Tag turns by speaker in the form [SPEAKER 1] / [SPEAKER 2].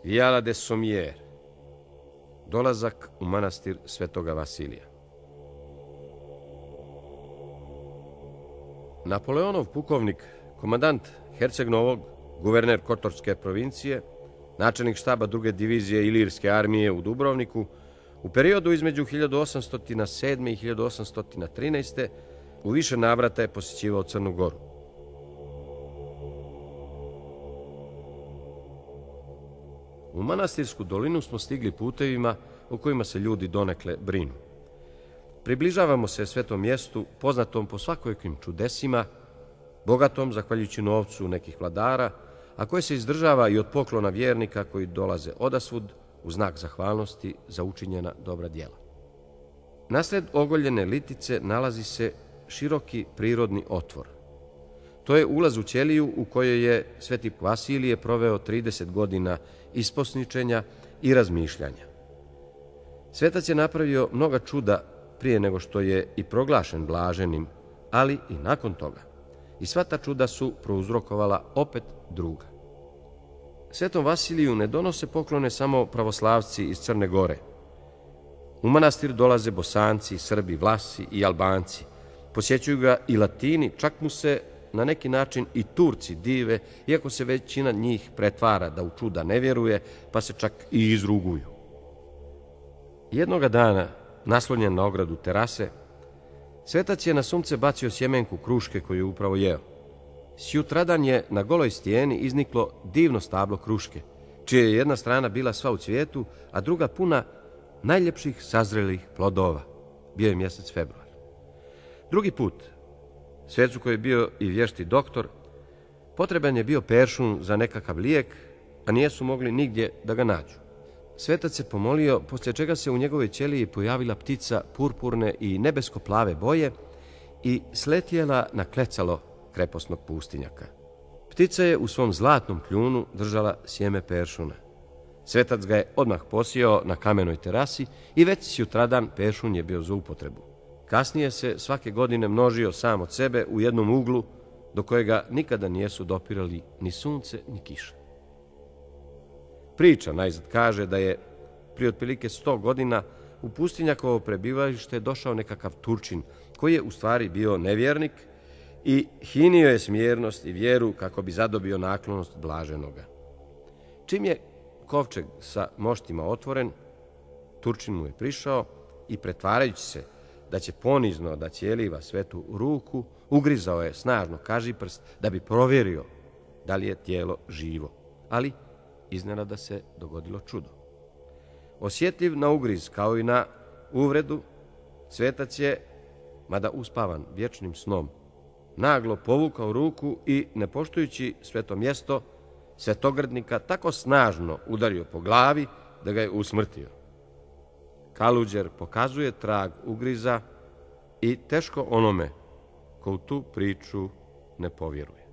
[SPEAKER 1] Viala de Sommier, dolazak u manastir Svetoga Vasilija. Napoleonov pukovnik, komandant Herceg Novog, guverner Kotorske provincije, načelnik štaba druge divizije Ilirske armije u Dubrovniku, u periodu između 1807. i 1813. u više navrata je posjećivao Crnu Goru. U Manastirsku dolinu smo stigli putevima o kojima se ljudi donekle brinu. Približavamo se svetom mjestu, poznatom po svakojakim čudesima, bogatom zahvaljujući novcu nekih vladara, a koje se izdržava i od poklona vjernika koji dolaze odasvud u znak zahvalnosti za učinjena dobra djela. Nasred ogoljene litice nalazi se široki prirodni otvor. To je ulaz u ćeliju u kojoj je sveti Vasilije proveo 30 godina isposničenja i razmišljanja. Svetac je napravio mnoga čuda prije nego što je i proglašen blaženim, ali i nakon toga. I sva ta čuda su prouzrokovala opet druga. Svetom Vasiliju ne donose poklone samo pravoslavci iz Crne Gore. U manastir dolaze Bosanci, Srbi, Vlasi i Albanci. Posjećuju ga i Latini, čak mu se na neki način i Turci dive, iako se većina njih pretvara da u čuda ne vjeruje, pa se čak i izruguju. Jednoga dana, naslonjen na ogradu terase, svetac je na sunce bacio sjemenku kruške koju je upravo jeo. Sjutradan je na goloj stijeni izniklo divno stablo kruške, čija je jedna strana bila sva u cvijetu, a druga puna najljepših sazrelih plodova. Bio je mjesec februar. Drugi put, svecu koji je bio i vješti doktor, potreban je bio peršun za nekakav lijek, a nijesu mogli nigdje da ga nađu. Svetac se pomolio, poslije čega se u njegovoj ćeliji pojavila ptica purpurne i nebesko-plave boje i sletjela na klecalo kreposnog pustinjaka. Ptica je u svom zlatnom kljunu držala sjeme peršuna. Svetac ga je odmah posijao na kamenoj terasi i već sutradan peršun je bio za upotrebu. Kasnije se svake godine množio sam od sebe u jednom uglu do kojega nikada nijesu dopirali ni sunce ni kiša. Priča najzad kaže da je prije otprilike 100 godina u pustinjakovo prebivalište došao nekakav Turčin koji je u stvari bio nevjernik i hinio je smjernost i vjeru kako bi zadobio naklonost blaženoga. Čim je kovčeg sa moštima otvoren, Turčin mu je prišao i pretvarajući se da će ponizno da cijeliva svetu ruku, ugrizao je snažno kažiprst da bi provjerio da li je tijelo živo, ali iznenada se dogodilo čudo. Osjetljiv na ugriz kao i na uvredu, svetac je, mada uspavan vječnim snom, naglo povukao ruku i, ne poštujući sveto mjesto, svetogrdnika tako snažno udario po glavi da ga je usmrtio. Kaluđer pokazuje trag ugriza i teško onome ko u tu priču ne povjeruje.